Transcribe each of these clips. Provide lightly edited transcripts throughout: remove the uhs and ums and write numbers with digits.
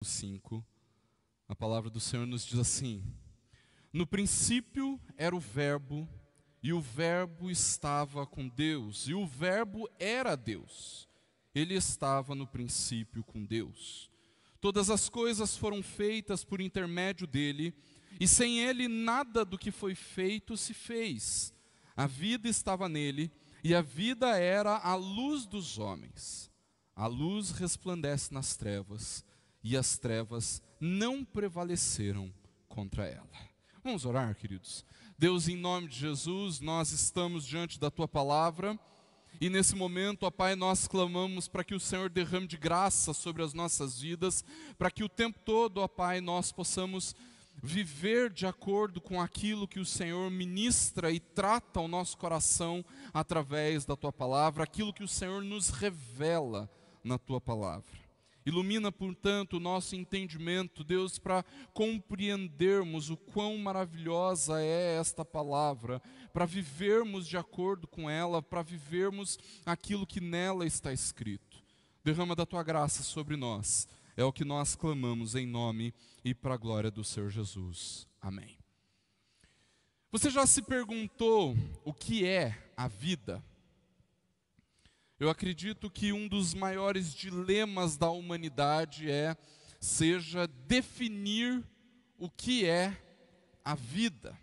5, a palavra do Senhor nos diz assim: no princípio era o Verbo, e o Verbo estava com Deus, e o Verbo era Deus. Ele estava no princípio com Deus. Todas as coisas foram feitas por intermédio dele, e sem ele nada do que foi feito se fez. A vida estava nele, e a vida era a luz dos homens. A luz resplandece nas trevas, e as trevas não prevaleceram contra ela. Vamos orar, queridos. Deus, em nome de Jesus, nós estamos diante da Tua palavra, e nesse momento, ó Pai, nós clamamos para que o Senhor derrame de graça sobre as nossas vidas, para que o tempo todo, ó Pai, nós possamos viver de acordo com aquilo que o Senhor ministra e trata o nosso coração através da Tua palavra, aquilo que o Senhor nos revela na Tua palavra. Ilumina, portanto, o nosso entendimento, Deus, para compreendermos o quão maravilhosa é esta palavra, para vivermos de acordo com ela, para vivermos aquilo que nela está escrito. Derrama da Tua graça sobre nós, é o que nós clamamos em nome e para a glória do Senhor Jesus. Amém. Você já se perguntou o que é a vida? Eu acredito que um dos maiores dilemas da humanidade seja definir o que é a vida.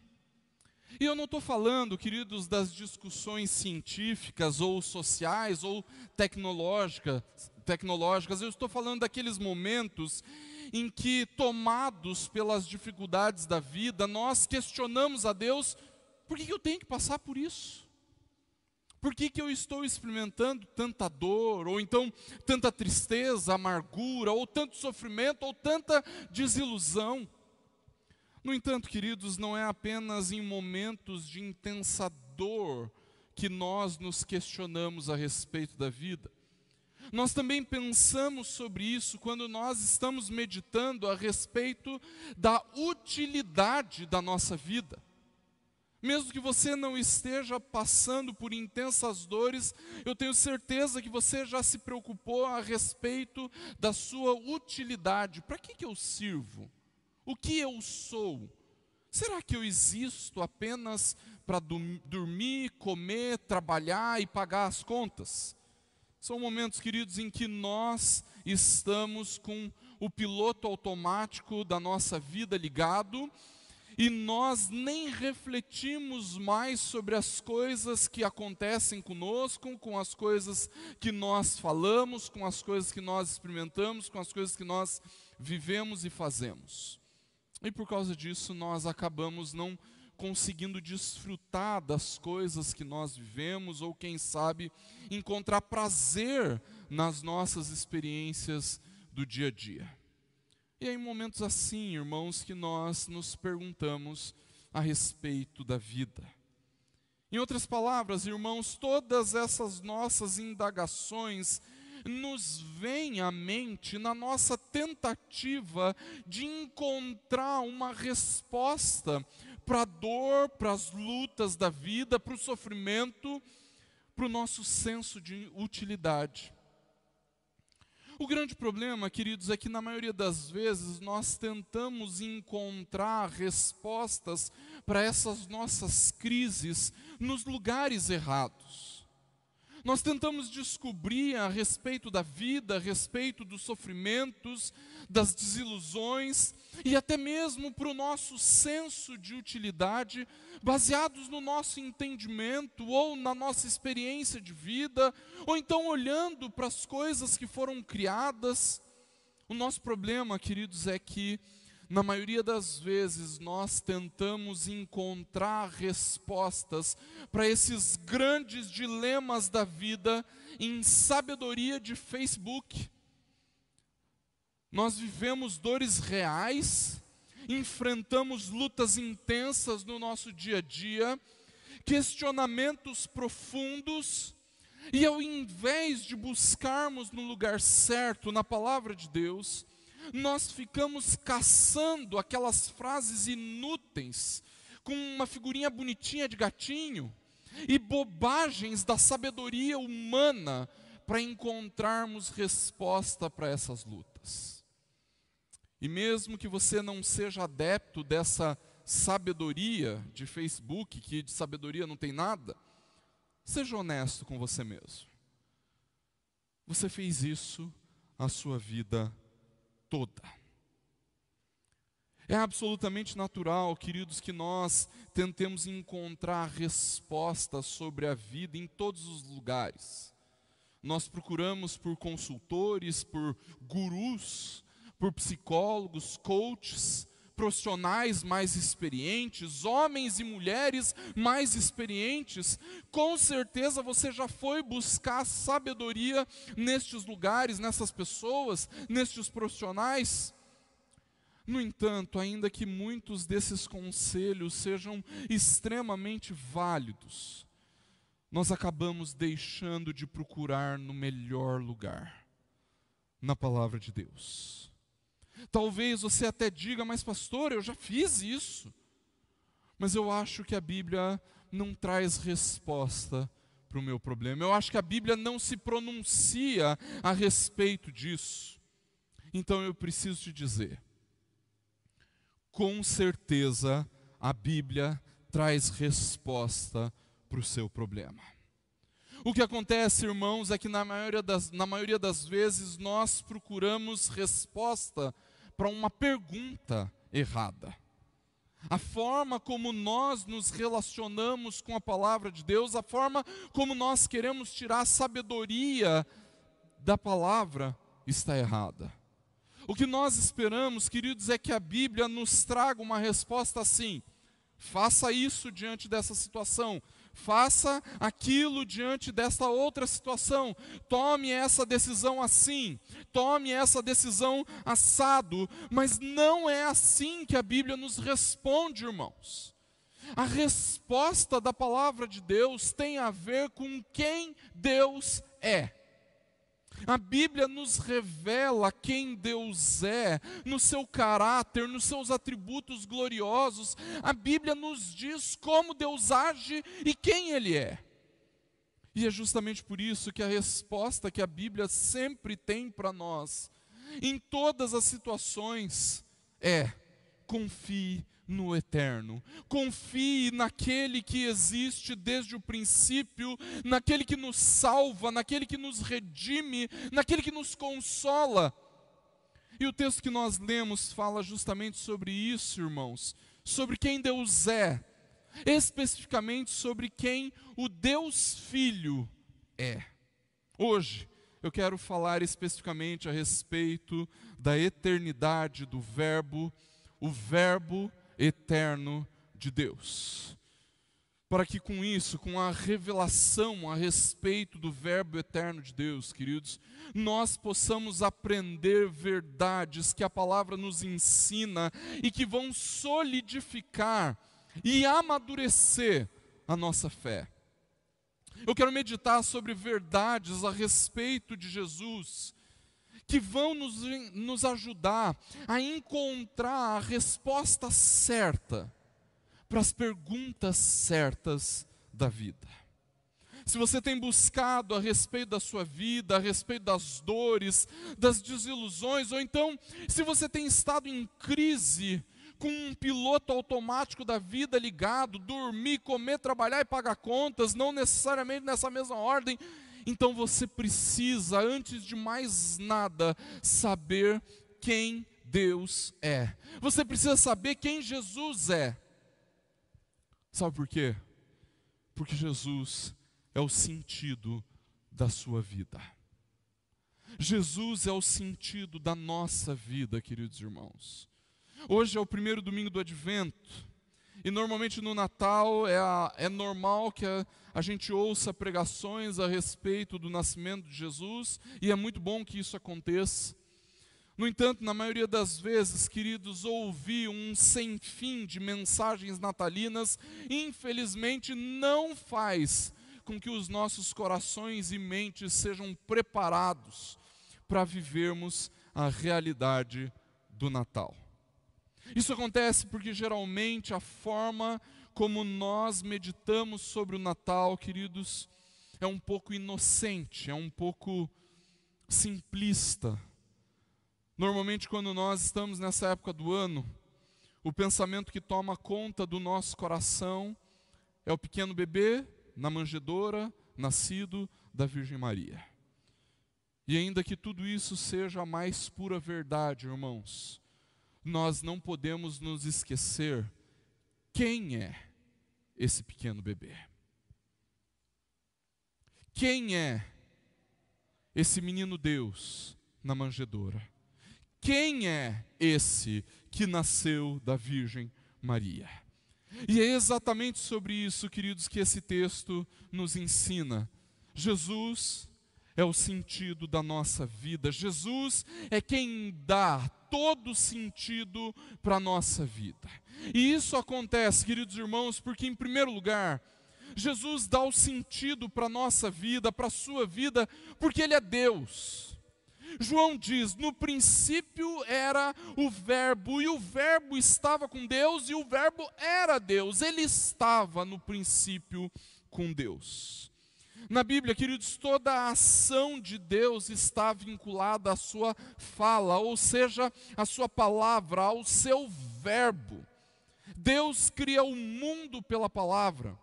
E eu não estou falando, queridos, das discussões científicas ou sociais ou tecnológicas, eu estou falando daqueles momentos em que, tomados pelas dificuldades da vida, nós questionamos a Deus: por que eu tenho que passar por isso? Por que eu estou experimentando tanta dor, ou então tanta tristeza, amargura, ou tanto sofrimento, ou tanta desilusão? No entanto, queridos, não é apenas em momentos de intensa dor que nós nos questionamos a respeito da vida. Nós também pensamos sobre isso quando nós estamos meditando a respeito da utilidade da nossa vida. Mesmo que você não esteja passando por intensas dores, eu tenho certeza que você já se preocupou a respeito da sua utilidade. Para que eu sirvo? O que eu sou? Será que eu existo apenas para dormir, comer, trabalhar e pagar as contas? São momentos, queridos, em que nós estamos com o piloto automático da nossa vida ligado, e nós nem refletimos mais sobre as coisas que acontecem conosco, com as coisas que nós falamos, com as coisas que nós experimentamos, com as coisas que nós vivemos e fazemos. E por causa disso nós acabamos não conseguindo desfrutar das coisas que nós vivemos, ou quem sabe encontrar prazer nas nossas experiências do dia a dia. E é em momentos assim, irmãos, que nós nos perguntamos a respeito da vida. Em outras palavras, irmãos, todas essas nossas indagações nos vêm à mente na nossa tentativa de encontrar uma resposta para a dor, para as lutas da vida, para o sofrimento, para o nosso senso de utilidade. O grande problema, queridos, é que na maioria das vezes nós tentamos encontrar respostas para essas nossas crises nos lugares errados. Nós tentamos descobrir a respeito da vida, a respeito dos sofrimentos, das desilusões e até mesmo para o nosso senso de utilidade, baseados no nosso entendimento ou na nossa experiência de vida, ou então olhando para as coisas que foram criadas. O nosso problema, queridos, é que na maioria das vezes nós tentamos encontrar respostas para esses grandes dilemas da vida em sabedoria de Facebook. Nós vivemos dores reais, enfrentamos lutas intensas no nosso dia a dia, questionamentos profundos, e ao invés de buscarmos no lugar certo, na palavra de Deus, nós ficamos caçando aquelas frases inúteis, com uma figurinha bonitinha de gatinho, e bobagens da sabedoria humana, para encontrarmos resposta para essas lutas. E mesmo que você não seja adepto dessa sabedoria de Facebook, que de sabedoria não tem nada, seja honesto com você mesmo. Você fez isso a sua vida toda. É absolutamente natural, queridos, que nós tentemos encontrar respostas sobre a vida em todos os lugares. Nós procuramos por consultores, por gurus, por psicólogos, coaches, profissionais mais experientes, homens e mulheres mais experientes. Com certeza você já foi buscar sabedoria nestes lugares, nessas pessoas, nestes profissionais. No entanto, ainda que muitos desses conselhos sejam extremamente válidos, nós acabamos deixando de procurar no melhor lugar, na palavra de Deus. Talvez você até diga, mas pastor, eu já fiz isso. Mas eu acho que a Bíblia não traz resposta para o meu problema. Eu acho que a Bíblia não se pronuncia a respeito disso. Então eu preciso te dizer, com certeza a Bíblia traz resposta para o seu problema. O que acontece, irmãos, é que na maioria das vezes nós procuramos resposta para uma pergunta errada. A forma como nós nos relacionamos com a palavra de Deus, a forma como nós queremos tirar a sabedoria da palavra está errada. O que nós esperamos, queridos, é que a Bíblia nos traga uma resposta assim: faça isso diante dessa situação, faça aquilo diante desta outra situação, tome essa decisão assim, tome essa decisão assado. Mas não é assim que a Bíblia nos responde, irmãos. A resposta da palavra de Deus tem a ver com quem Deus é. A Bíblia nos revela quem Deus é, no seu caráter, nos seus atributos gloriosos. A Bíblia nos diz como Deus age e quem Ele é. E é justamente por isso que a resposta que a Bíblia sempre tem para nós, em todas as situações, é: confie no eterno, confie naquele que existe desde o princípio, naquele que nos salva, naquele que nos redime, naquele que nos consola. E o texto que nós lemos fala justamente sobre isso, irmãos, sobre quem Deus é, especificamente sobre quem o Deus Filho é. Hoje eu quero falar especificamente a respeito da eternidade do Verbo, o Verbo eterno de Deus. Para que com isso, com a revelação a respeito do Verbo eterno de Deus, queridos, nós possamos aprender verdades que a palavra nos ensina e que vão solidificar e amadurecer a nossa fé. Eu quero meditar sobre verdades a respeito de Jesus, que vão nos ajudar a encontrar a resposta certa para as perguntas certas da vida. Se você tem buscado a respeito da sua vida, a respeito das dores, das desilusões, ou então se você tem estado em crise, com um piloto automático da vida ligado, dormir, comer, trabalhar e pagar contas, não necessariamente nessa mesma ordem, então você precisa, antes de mais nada, saber quem Deus é. Você precisa saber quem Jesus é. Sabe por quê? Porque Jesus é o sentido da sua vida. Jesus é o sentido da nossa vida, queridos irmãos. Hoje é o primeiro domingo do Advento. E normalmente no Natal é normal que a gente ouça pregações a respeito do nascimento de Jesus, e é muito bom que isso aconteça. No entanto, na maioria das vezes, queridos, ouvir um sem fim de mensagens natalinas, infelizmente não faz com que os nossos corações e mentes sejam preparados para vivermos a realidade do Natal. Isso acontece porque geralmente a forma como nós meditamos sobre o Natal, queridos, é um pouco inocente, é um pouco simplista. Normalmente, quando nós estamos nessa época do ano, o pensamento que toma conta do nosso coração é o pequeno bebê na manjedoura, nascido da Virgem Maria. E ainda que tudo isso seja a mais pura verdade, irmãos, nós não podemos nos esquecer quem é esse pequeno bebê. Quem é esse menino Deus na manjedoura? Quem é esse que nasceu da Virgem Maria? E é exatamente sobre isso, queridos, que esse texto nos ensina. Jesus é o sentido da nossa vida. Jesus é quem dá todo sentido para a nossa vida. E isso acontece, queridos irmãos, porque, em primeiro lugar, Jesus dá o sentido para a nossa vida, para a sua vida, porque Ele é Deus. João diz: no princípio era o Verbo, e o Verbo estava com Deus, e o Verbo era Deus. Ele estava no princípio com Deus. Na Bíblia, queridos, toda a ação de Deus está vinculada à sua fala, ou seja, à sua palavra, ao seu verbo. Deus cria o mundo pela palavra.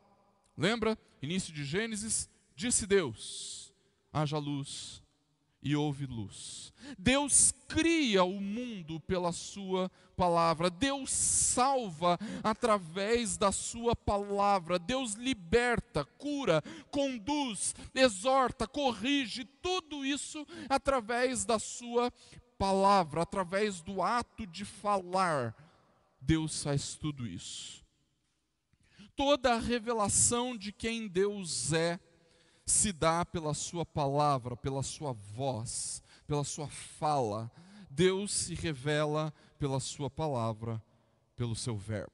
Lembra? Início de Gênesis, disse Deus: haja luz, e houve luz. Deus cria o mundo pela sua palavra. Deus salva através da sua palavra. Deus liberta, cura, conduz, exorta, corrige, tudo isso através da sua palavra, através do ato de falar. Deus faz tudo isso. Toda a revelação de quem Deus é se dá pela sua palavra, pela sua voz, pela sua fala. Deus se revela pela sua palavra, pelo seu verbo.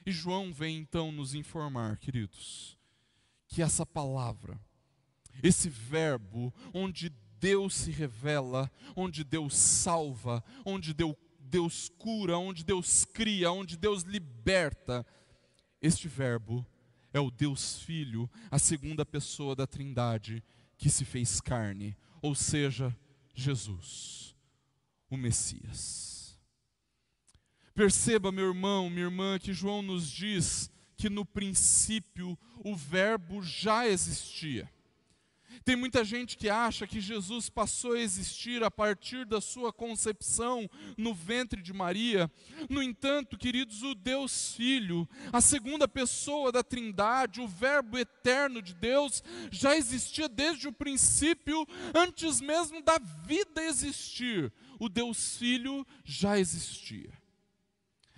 E João vem então nos informar, queridos, que essa palavra, esse verbo, onde Deus se revela, onde Deus salva, onde Deus cura, onde Deus cria, onde Deus liberta, este verbo é o Deus Filho, a segunda pessoa da Trindade, que se fez carne, ou seja, Jesus, o Messias. Perceba, meu irmão, minha irmã, que João nos diz que no princípio o verbo já existia. Tem muita gente que acha que Jesus passou a existir a partir da sua concepção no ventre de Maria. No entanto, queridos, o Deus Filho, a segunda pessoa da Trindade, o Verbo eterno de Deus, já existia desde o princípio, antes mesmo da vida existir. O Deus Filho já existia.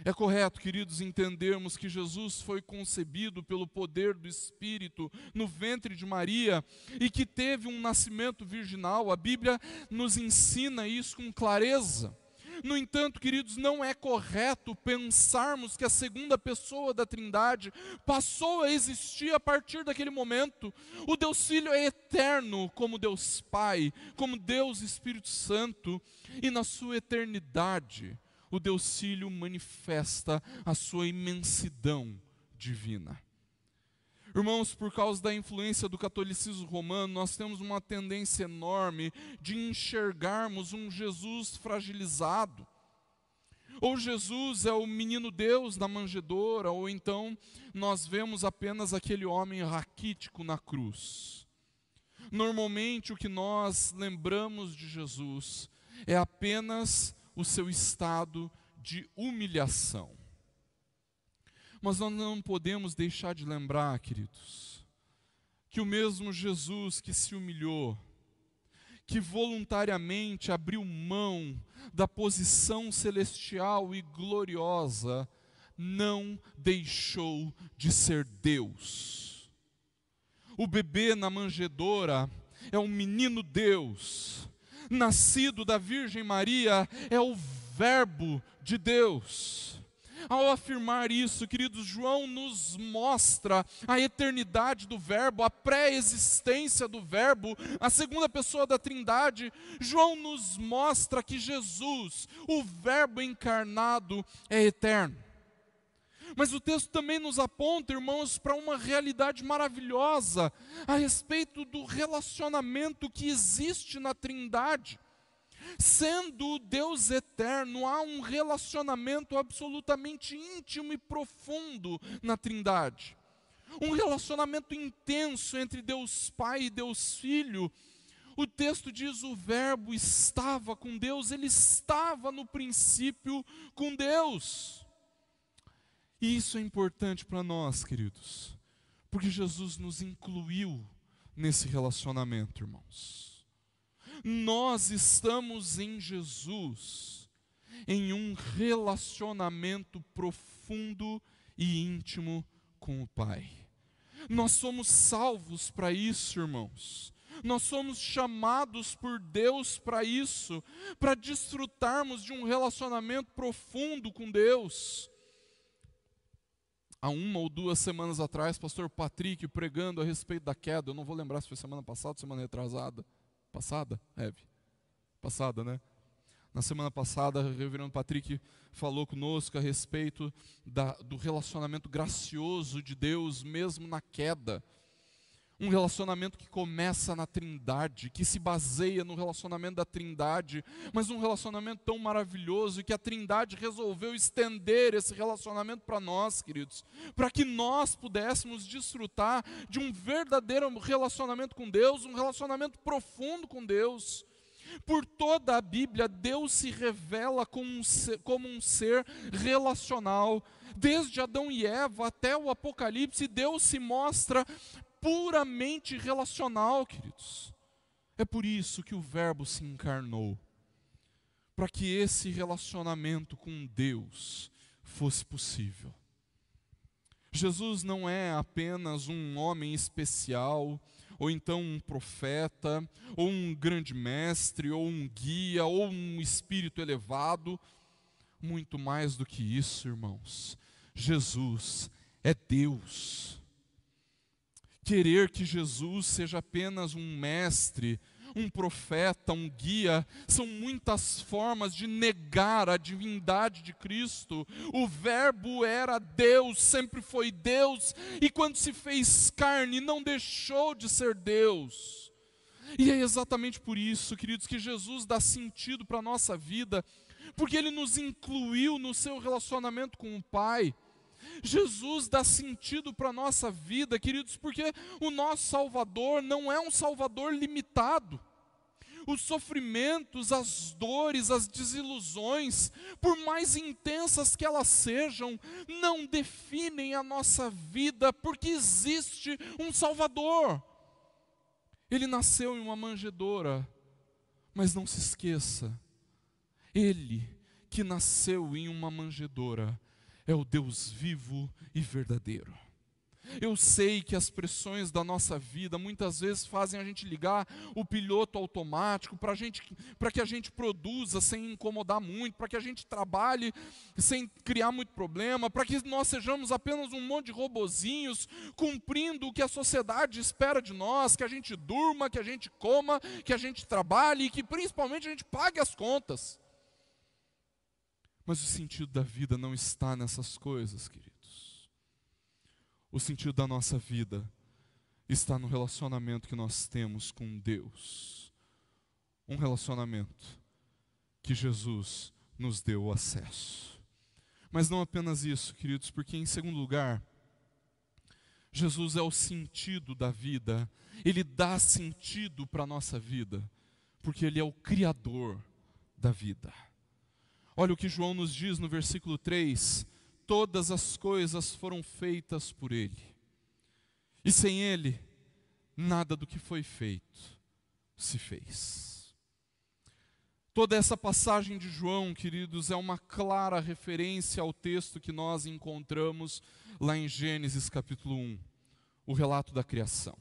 É correto, queridos, entendermos que Jesus foi concebido pelo poder do Espírito no ventre de Maria e que teve um nascimento virginal. A Bíblia nos ensina isso com clareza. No entanto, queridos, não é correto pensarmos que a segunda pessoa da Trindade passou a existir a partir daquele momento. O Deus Filho é eterno como Deus Pai, como Deus Espírito Santo, e na sua eternidade o Deus Filho manifesta a sua imensidão divina. Irmãos, por causa da influência do catolicismo romano, nós temos uma tendência enorme de enxergarmos um Jesus fragilizado. Ou Jesus é o menino Deus na manjedoura, ou então nós vemos apenas aquele homem raquítico na cruz. Normalmente o que nós lembramos de Jesus é apenas o seu estado de humilhação. Mas nós não podemos deixar de lembrar, queridos, que o mesmo Jesus que se humilhou, que voluntariamente abriu mão da posição celestial e gloriosa, não deixou de ser Deus. O bebê na manjedoura é um menino Deus, nascido da Virgem Maria, é o Verbo de Deus. Ao afirmar isso, queridos, João nos mostra a eternidade do Verbo, a pré-existência do Verbo, a segunda pessoa da Trindade. João nos mostra que Jesus, o Verbo encarnado, é eterno. Mas o texto também nos aponta, irmãos, para uma realidade maravilhosa a respeito do relacionamento que existe na Trindade. Sendo Deus eterno, há um relacionamento absolutamente íntimo e profundo na Trindade. Um relacionamento intenso entre Deus Pai e Deus Filho. O texto diz: o Verbo estava com Deus, ele estava no princípio com Deus. E isso é importante para nós, queridos, porque Jesus nos incluiu nesse relacionamento, irmãos. Nós estamos em Jesus, em um relacionamento profundo e íntimo com o Pai. Nós somos salvos para isso, irmãos. Nós somos chamados por Deus para isso, para desfrutarmos de um relacionamento profundo com Deus. Há 1 ou 2 semanas atrás, pastor Patrick pregando a respeito da queda, eu não vou lembrar se foi semana passada ou semana retrasada. Passada, Hebe? Passada, né? Na semana passada, o reverendo Patrick falou conosco a respeito do relacionamento gracioso de Deus, mesmo na queda. Um relacionamento que começa na Trindade, que se baseia no relacionamento da Trindade, mas um relacionamento tão maravilhoso que a Trindade resolveu estender esse relacionamento para nós, queridos, para que nós pudéssemos desfrutar de um verdadeiro relacionamento com Deus, um relacionamento profundo com Deus. Por toda a Bíblia, Deus se revela como um ser relacional. Desde Adão e Eva até o Apocalipse, Deus se mostra puramente relacional, queridos. É por isso que o Verbo se encarnou, para que esse relacionamento com Deus fosse possível. Jesus não é apenas um homem especial, ou então um profeta, ou um grande mestre, ou um guia, ou um espírito elevado. Muito mais do que isso, irmãos. Jesus é Deus. Querer que Jesus seja apenas um mestre, um profeta, um guia, são muitas formas de negar a divindade de Cristo. O Verbo era Deus, sempre foi Deus, e quando se fez carne, não deixou de ser Deus. E é exatamente por isso, queridos, que Jesus dá sentido para a nossa vida, porque Ele nos incluiu no seu relacionamento com o Pai. Jesus dá sentido para a nossa vida, queridos, porque o nosso Salvador não é um Salvador limitado. Os sofrimentos, as dores, as desilusões, por mais intensas que elas sejam, não definem a nossa vida, porque existe um Salvador. Ele nasceu em uma manjedoura, mas não se esqueça, Ele que nasceu em uma manjedoura é o Deus vivo e verdadeiro. Eu sei que as pressões da nossa vida muitas vezes fazem a gente ligar o piloto automático para que a gente produza sem incomodar muito, para que a gente trabalhe sem criar muito problema, para que nós sejamos apenas um monte de robozinhos cumprindo o que a sociedade espera de nós, que a gente durma, que a gente coma, que a gente trabalhe e que principalmente a gente pague as contas. Mas o sentido da vida não está nessas coisas, queridos. O sentido da nossa vida está no relacionamento que nós temos com Deus. Um relacionamento que Jesus nos deu acesso. Mas não apenas isso, queridos, porque em segundo lugar, Jesus é o sentido da vida. Ele dá sentido para a nossa vida, porque Ele é o Criador da vida. Olha o que João nos diz no versículo 3: todas as coisas foram feitas por Ele, e sem Ele, nada do que foi feito se fez. Toda essa passagem de João, queridos, é uma clara referência ao texto que nós encontramos lá em Gênesis capítulo 1, o relato da criação.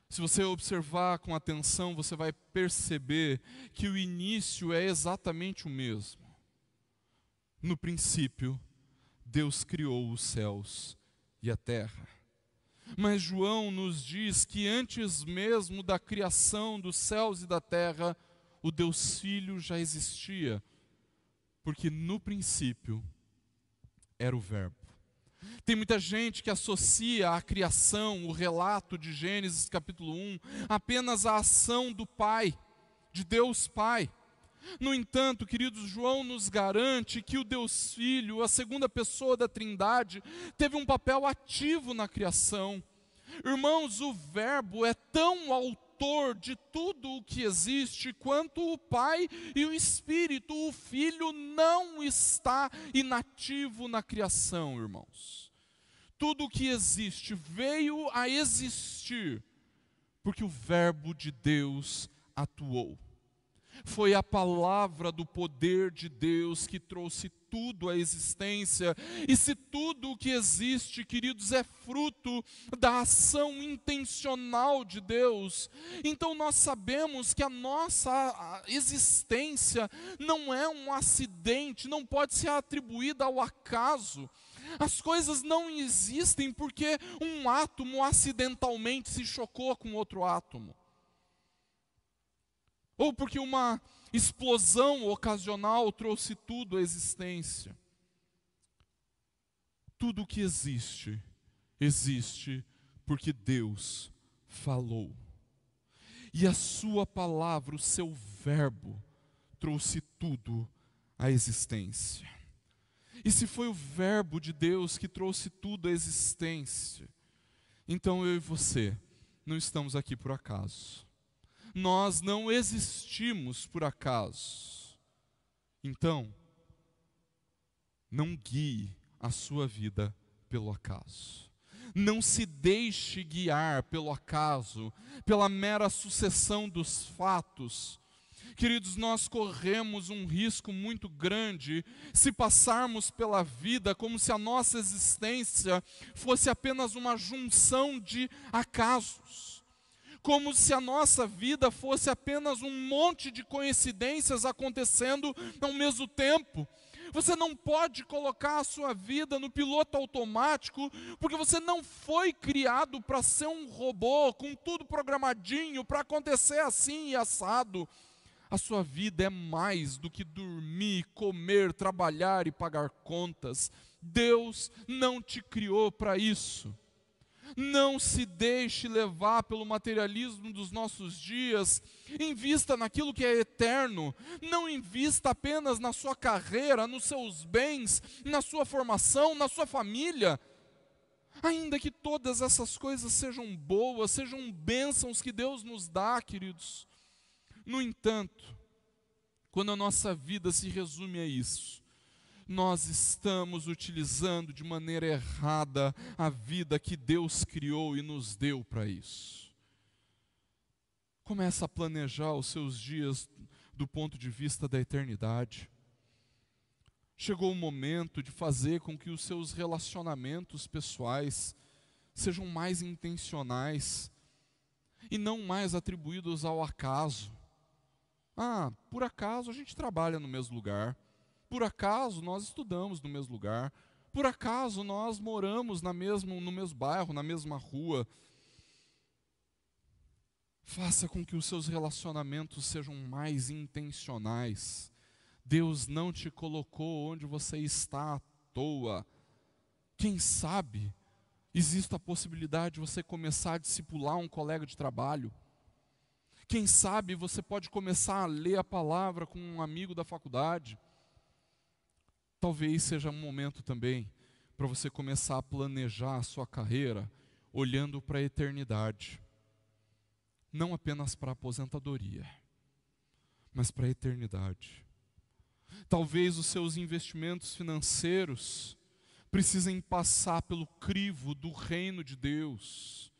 Se você observar com atenção, você vai perceber que o início é exatamente o mesmo. No princípio, Deus criou os céus e a terra. Mas João nos diz que antes mesmo da criação dos céus e da terra, o Deus Filho já existia, porque no princípio era o Verbo. Tem muita gente que associa a criação, o relato de Gênesis capítulo 1, apenas à ação do Pai, de Deus Pai. No entanto, queridos, João nos garante que o Deus Filho, a segunda pessoa da Trindade, teve um papel ativo na criação. Irmãos, o Verbo é tão autor de tudo o que existe quanto o Pai e o Espírito. O Filho não está inativo na criação, irmãos. Tudo o que existe veio a existir porque o Verbo de Deus atuou. Foi a palavra do poder de Deus que trouxe tudo à existência. E se tudo o que existe, queridos, é fruto da ação intencional de Deus, então nós sabemos que a nossa existência não é um acidente, não pode ser atribuída ao acaso. As coisas não existem porque um átomo acidentalmente se chocou com outro átomo, ou porque uma explosão ocasional trouxe tudo à existência. Tudo o que existe, existe porque Deus falou. E a sua palavra, o seu verbo, trouxe tudo à existência. E se foi o verbo de Deus que trouxe tudo à existência, então eu e você não estamos aqui por acaso. Nós não existimos por acaso. Então, não guie a sua vida pelo acaso. Não se deixe guiar pelo acaso, pela mera sucessão dos fatos. Queridos, nós corremos um risco muito grande se passarmos pela vida como se a nossa existência fosse apenas uma junção de acasos. Como se a nossa vida fosse apenas um monte de coincidências acontecendo ao mesmo tempo. Você não pode colocar a sua vida no piloto automático, porque você não foi criado para ser um robô com tudo programadinho, para acontecer assim e assado. A sua vida é mais do que dormir, comer, trabalhar e pagar contas. Deus não te criou para isso. Não se deixe levar pelo materialismo dos nossos dias. Invista naquilo que é eterno. Não invista apenas na sua carreira, nos seus bens, na sua formação, na sua família. Ainda que todas essas coisas sejam boas, sejam bênçãos que Deus nos dá, queridos. No entanto, quando a nossa vida se resume a isso, nós estamos utilizando de maneira errada a vida que Deus criou e nos deu para isso. Começa a planejar os seus dias do ponto de vista da eternidade. Chegou o momento de fazer com que os seus relacionamentos pessoais sejam mais intencionais e não mais atribuídos ao acaso. Por acaso a gente trabalha no mesmo lugar. Por acaso nós estudamos no mesmo lugar. Por acaso nós moramos no mesmo bairro, na mesma rua. Faça com que os seus relacionamentos sejam mais intencionais. Deus não te colocou onde você está à toa. Quem sabe existe a possibilidade de você começar a discipular um colega de trabalho. Quem sabe você pode começar a ler a palavra com um amigo da faculdade. Talvez seja um momento também para você começar a planejar a sua carreira olhando para a eternidade. Não apenas para a aposentadoria, mas para a eternidade. Talvez os seus investimentos financeiros precisem passar pelo crivo do reino de Deus,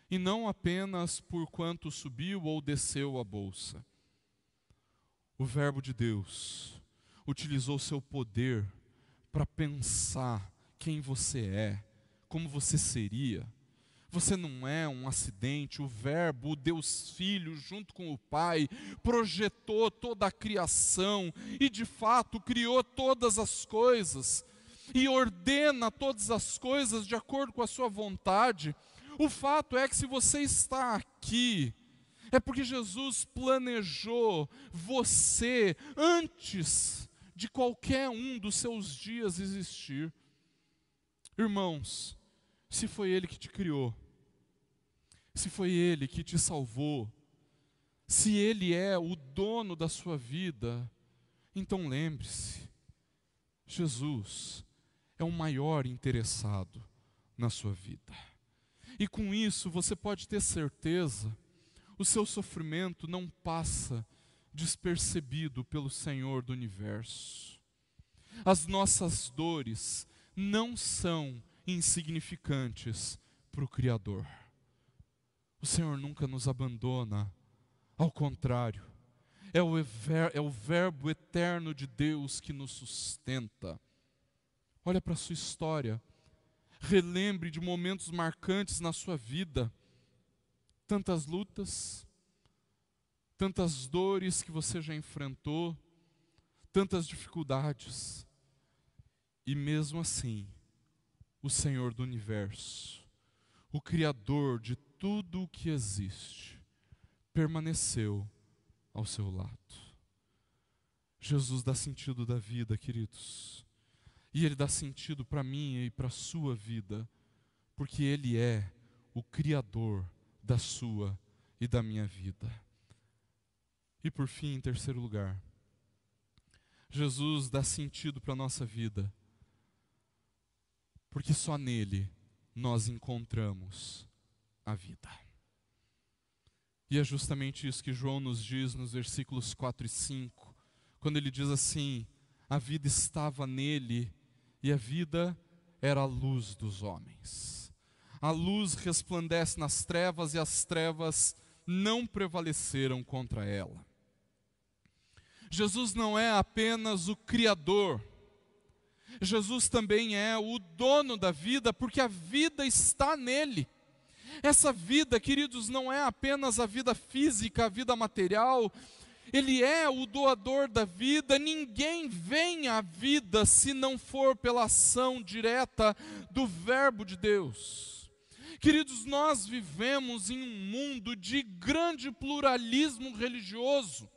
e não apenas por quanto subiu ou desceu a bolsa. O Verbo de Deus utilizou seu poder para pensar quem você é, como você seria. Você não é um acidente. O Verbo, o Deus Filho, junto com o Pai, projetou toda a criação e de fato criou todas as coisas e ordena todas as coisas de acordo com a sua vontade. O fato é que se você está aqui, é porque Jesus planejou você antes de qualquer um dos seus dias existir. Irmãos, se foi Ele que te criou, se foi Ele que te salvou, Se Ele é o dono da sua vida, então lembre-se, Jesus é o maior interessado na sua vida. E com isso você pode ter certeza, o seu sofrimento não passa despercebido pelo Senhor do universo. As nossas dores não são insignificantes para o Criador. O Senhor nunca nos abandona, ao contrário, é o verbo eterno de Deus que nos sustenta. Olha para a sua história, relembre de momentos marcantes na sua vida, tantas lutas, tantas dores que você já enfrentou, tantas dificuldades, e mesmo assim, o Senhor do universo, o Criador de tudo o que existe, permaneceu ao seu lado. Jesus dá sentido da vida, queridos. E Ele dá sentido para a minha e para a sua vida, porque Ele é o Criador da sua e da minha vida. E por fim, em terceiro lugar, Jesus dá sentido para a nossa vida, porque só nele nós encontramos a vida. E é justamente isso que João nos diz nos versículos 4 e 5, quando ele diz assim: a vida estava nele e a vida era a luz dos homens. A luz resplandece nas trevas e as trevas não prevaleceram contra ela. Jesus não é apenas o Criador, Jesus também é o dono da vida, porque a vida está nele. Essa vida, queridos, não é apenas a vida física, a vida material. Ele é o doador da vida. Ninguém vem à vida se não for pela ação direta do verbo de Deus. Queridos, nós vivemos em um mundo de grande pluralismo religioso.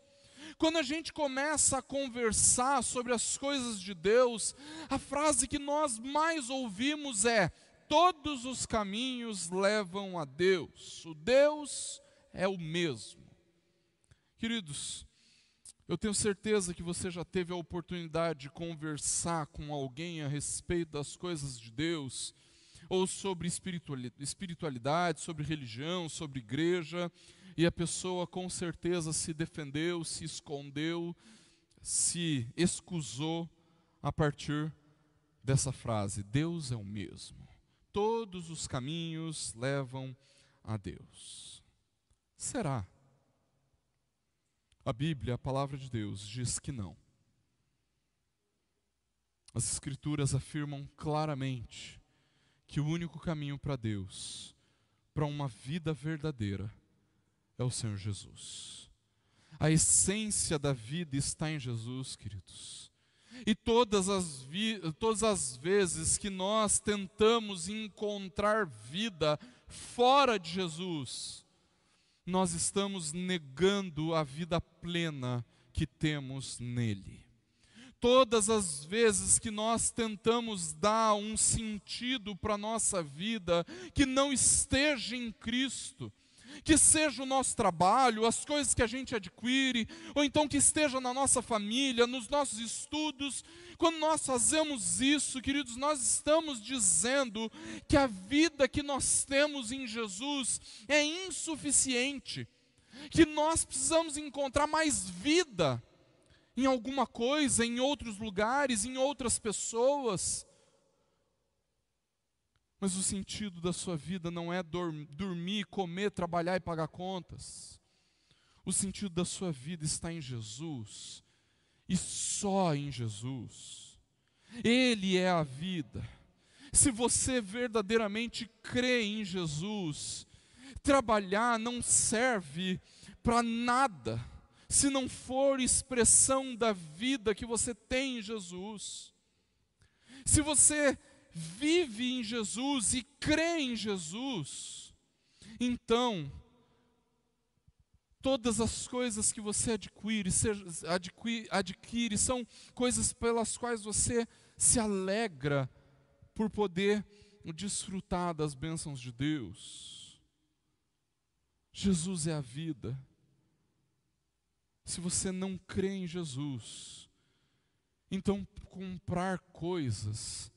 Quando a gente começa a conversar sobre as coisas de Deus, a frase que nós mais ouvimos é: todos os caminhos levam a Deus, o Deus é o mesmo. Queridos, eu tenho certeza que você já teve a oportunidade de conversar com alguém a respeito das coisas de Deus, ou sobre espiritualidade, sobre religião, sobre igreja, e a pessoa com certeza se defendeu, se escondeu, se excusou a partir dessa frase: Deus é o mesmo. Todos os caminhos levam a Deus. Será? A Bíblia, a palavra de Deus, diz que não. As Escrituras afirmam claramente que o único caminho para Deus, para uma vida verdadeira, é o Senhor Jesus. A essência da vida está em Jesus, queridos. E todas as vezes que nós tentamos encontrar vida fora de Jesus, nós estamos negando a vida plena que temos nele. Todas as vezes que nós tentamos dar um sentido para a nossa vida que não esteja em Cristo, que seja o nosso trabalho, as coisas que a gente adquire, ou então que esteja na nossa família, nos nossos estudos, quando nós fazemos isso, queridos, nós estamos dizendo que a vida que nós temos em Jesus é insuficiente, que nós precisamos encontrar mais vida em alguma coisa, em outros lugares, em outras pessoas. Mas o sentido da sua vida não é dormir, comer, trabalhar e pagar contas. O sentido da sua vida está em Jesus, e só em Jesus. Ele é a vida. Se você verdadeiramente crê em Jesus, trabalhar não serve para nada, se não for expressão da vida que você tem em Jesus. Se você vive em Jesus e crê em Jesus, então todas as coisas que você adquire são coisas pelas quais você se alegra por poder desfrutar das bênçãos de Deus. Jesus é a vida. Se você não crê em Jesus, então comprar coisas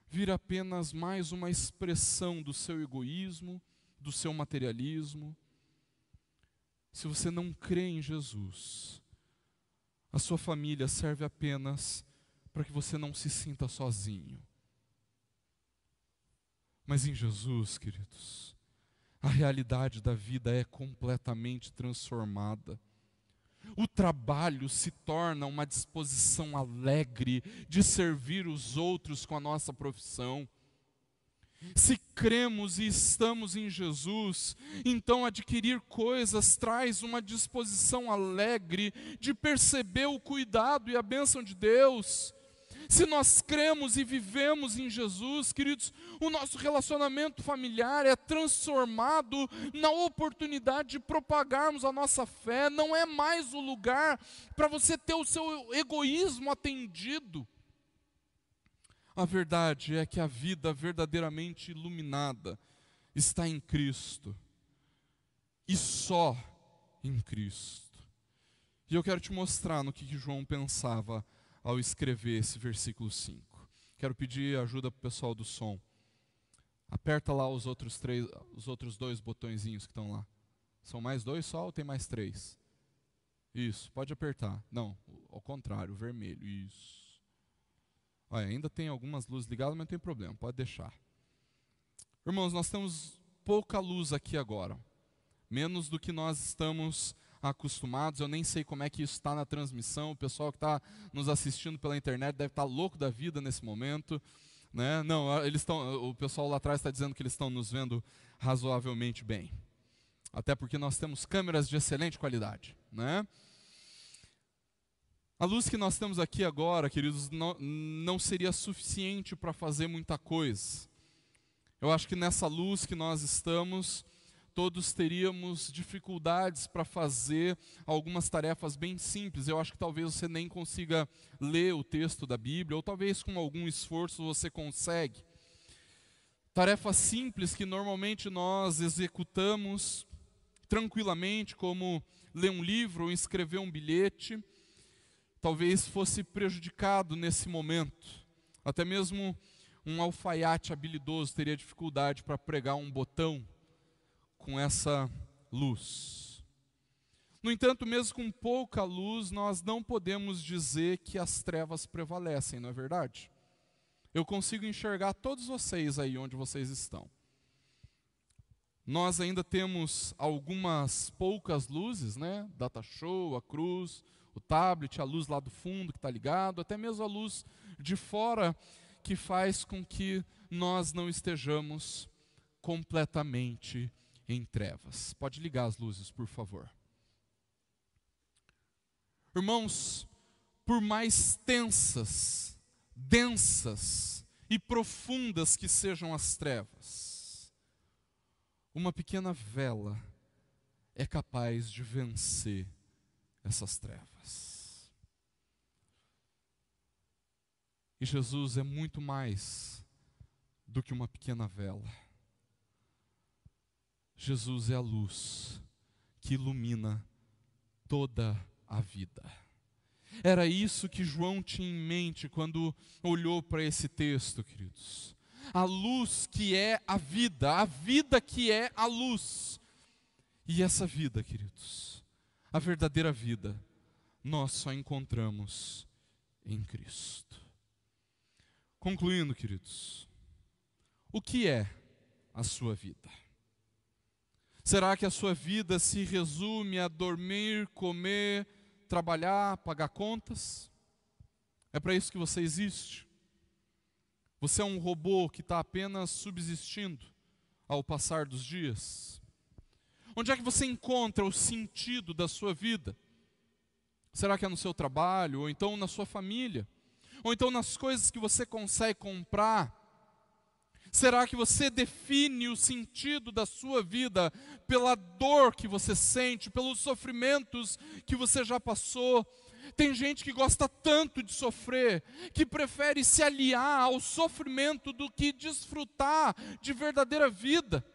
vira apenas mais uma expressão do seu egoísmo, do seu materialismo. Se você não crê em Jesus, a sua família serve apenas para que você não se sinta sozinho. Mas em Jesus, queridos, a realidade da vida é completamente transformada. O trabalho se torna uma disposição alegre de servir os outros com a nossa profissão. Se cremos e estamos em Jesus, então adquirir coisas traz uma disposição alegre de perceber o cuidado e a bênção de Deus. Se nós cremos e vivemos em Jesus, queridos, o nosso relacionamento familiar é transformado na oportunidade de propagarmos a nossa fé. Não é mais o lugar para você ter o seu egoísmo atendido. A verdade é que a vida verdadeiramente iluminada está em Cristo, e só em Cristo. E eu quero te mostrar no que João pensava ao escrever esse versículo 5. Quero pedir ajuda para o pessoal do som. Aperta lá os outros 2 botõezinhos que estão lá. São mais 2 só ou tem mais 3? Isso, pode apertar. Não, ao contrário, o vermelho. Isso. Olha, ainda tem algumas luzes ligadas, mas não tem problema, pode deixar. Irmãos, nós temos pouca luz aqui agora. Menos do que nós estamos acostumados. Eu nem sei como é que isso está na transmissão. O pessoal que está nos assistindo pela internet deve estar louco da vida nesse momento, né? Não, o pessoal lá atrás está dizendo que eles estão nos vendo razoavelmente bem. Até porque nós temos câmeras de excelente qualidade, né? A luz que nós temos aqui agora, queridos, não seria suficiente para fazer muita coisa. Eu acho que nessa luz que nós estamos, todos teríamos dificuldades para fazer algumas tarefas bem simples. Eu acho que talvez você nem consiga ler o texto da Bíblia, ou talvez com algum esforço você consegue. Tarefas simples que normalmente nós executamos tranquilamente, como ler um livro ou escrever um bilhete, talvez fosse prejudicado nesse momento. Até mesmo um alfaiate habilidoso teria dificuldade para pregar um botão com essa luz. No entanto, mesmo com pouca luz, nós não podemos dizer que as trevas prevalecem, não é verdade? Eu consigo enxergar todos vocês aí onde vocês estão. Nós ainda temos algumas poucas luzes, né? Data show, a cruz, o tablet, a luz lá do fundo que está ligado, até mesmo a luz de fora que faz com que nós não estejamos completamente em trevas. Pode ligar as luzes, por favor. Irmãos, por mais tensas, densas e profundas que sejam as trevas, uma pequena vela é capaz de vencer essas trevas. E Jesus é muito mais do que uma pequena vela. Jesus é a luz que ilumina toda a vida. Era isso que João tinha em mente quando olhou para esse texto, queridos. A luz que é a vida que é a luz. E essa vida, queridos, a verdadeira vida, nós só encontramos em Cristo. Concluindo, queridos, o que é a sua vida? Será que a sua vida se resume a dormir, comer, trabalhar, pagar contas? É para isso que você existe? Você é um robô que está apenas subsistindo ao passar dos dias? Onde é que você encontra o sentido da sua vida? Será que é no seu trabalho, ou então na sua família? Ou então nas coisas que você consegue comprar? Será que você define o sentido da sua vida pela dor que você sente, pelos sofrimentos que você já passou? Tem gente que gosta tanto de sofrer, que prefere se aliar ao sofrimento do que desfrutar de verdadeira vida.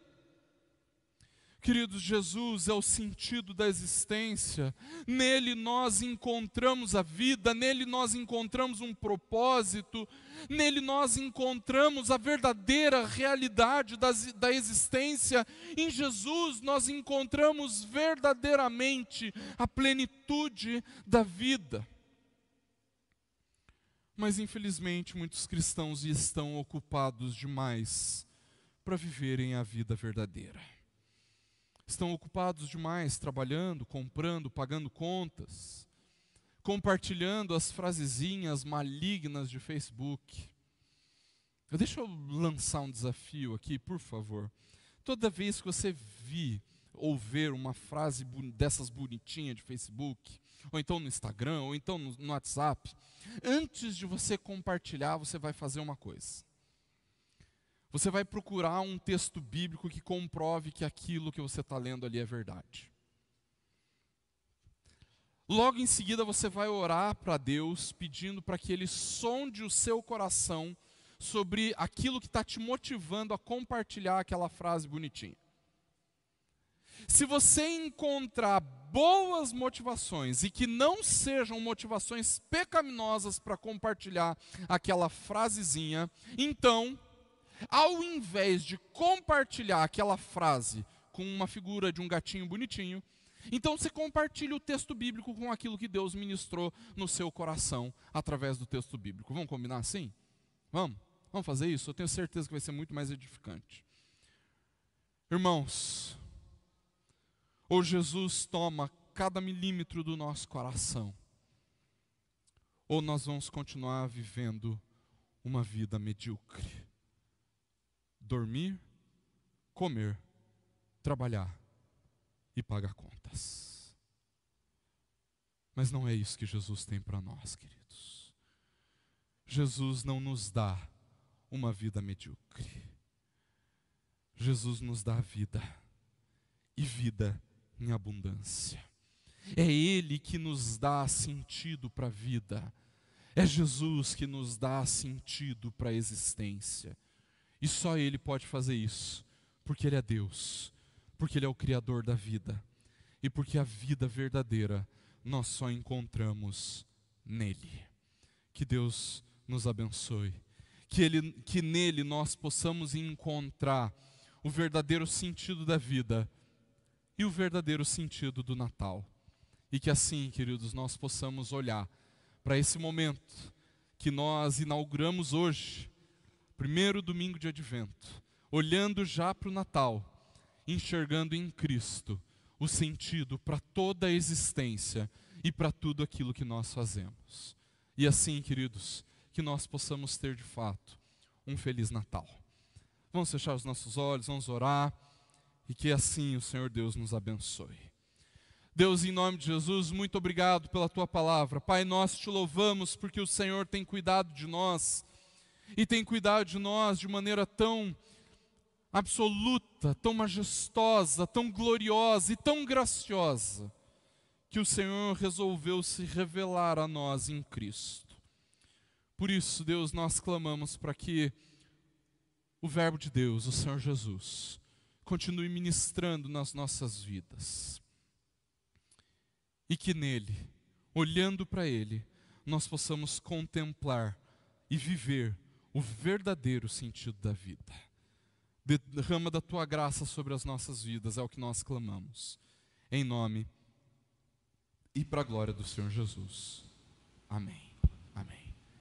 Queridos, Jesus é o sentido da existência. Nele nós encontramos a vida, nele nós encontramos um propósito, nele nós encontramos a verdadeira realidade da existência. Em Jesus nós encontramos verdadeiramente a plenitude da vida. Mas infelizmente muitos cristãos estão ocupados demais para viverem a vida verdadeira. Estão ocupados demais trabalhando, comprando, pagando contas, compartilhando as frasezinhas malignas de Facebook. Deixa eu lançar um desafio aqui, por favor. Toda vez que você ou ver uma frase dessas bonitinhas de Facebook, ou então no Instagram, ou então no WhatsApp, antes de você compartilhar, você vai fazer uma coisa. Você vai procurar um texto bíblico que comprove que aquilo que você está lendo ali é verdade. Logo em seguida você vai orar para Deus, pedindo para que Ele sonde o seu coração sobre aquilo que está te motivando a compartilhar aquela frase bonitinha. Se você encontrar boas motivações e que não sejam motivações pecaminosas para compartilhar aquela frasezinha, então, ao invés de compartilhar aquela frase com uma figura de um gatinho bonitinho, então você compartilha o texto bíblico com aquilo que Deus ministrou no seu coração através do texto bíblico. Vamos combinar assim? Vamos fazer isso? Eu tenho certeza que vai ser muito mais edificante. Irmãos, ou Jesus toma cada milímetro do nosso coração, ou nós vamos continuar vivendo uma vida medíocre. Dormir, comer, trabalhar e pagar contas. Mas não é isso que Jesus tem para nós, queridos. Jesus não nos dá uma vida medíocre. Jesus nos dá vida, e vida em abundância. É Ele que nos dá sentido para a vida. É Jesus que nos dá sentido para a existência. E só Ele pode fazer isso, porque Ele é Deus, porque Ele é o Criador da vida, e porque a vida verdadeira nós só encontramos nele. Que Deus nos abençoe, que nele nós possamos encontrar o verdadeiro sentido da vida e o verdadeiro sentido do Natal. E que assim, queridos, nós possamos olhar para esse momento que nós inauguramos hoje, primeiro domingo de Advento, olhando já para o Natal, enxergando em Cristo o sentido para toda a existência e para tudo aquilo que nós fazemos. E assim, queridos, que nós possamos ter de fato um Feliz Natal. Vamos fechar os nossos olhos, vamos orar, e que assim o Senhor Deus nos abençoe. Deus, em nome de Jesus, muito obrigado pela Tua palavra. Pai, nós Te louvamos porque o Senhor tem cuidado de nós, e tem cuidado de nós de maneira tão absoluta, tão majestosa, tão gloriosa e tão graciosa, que o Senhor resolveu se revelar a nós em Cristo. Por isso, Deus, nós clamamos para que o Verbo de Deus, o Senhor Jesus, continue ministrando nas nossas vidas. E que nele, olhando para Ele, nós possamos contemplar e viver o verdadeiro sentido da vida. Derrama da Tua graça sobre as nossas vidas, é o que nós clamamos. Em nome e para a glória do Senhor Jesus. Amém.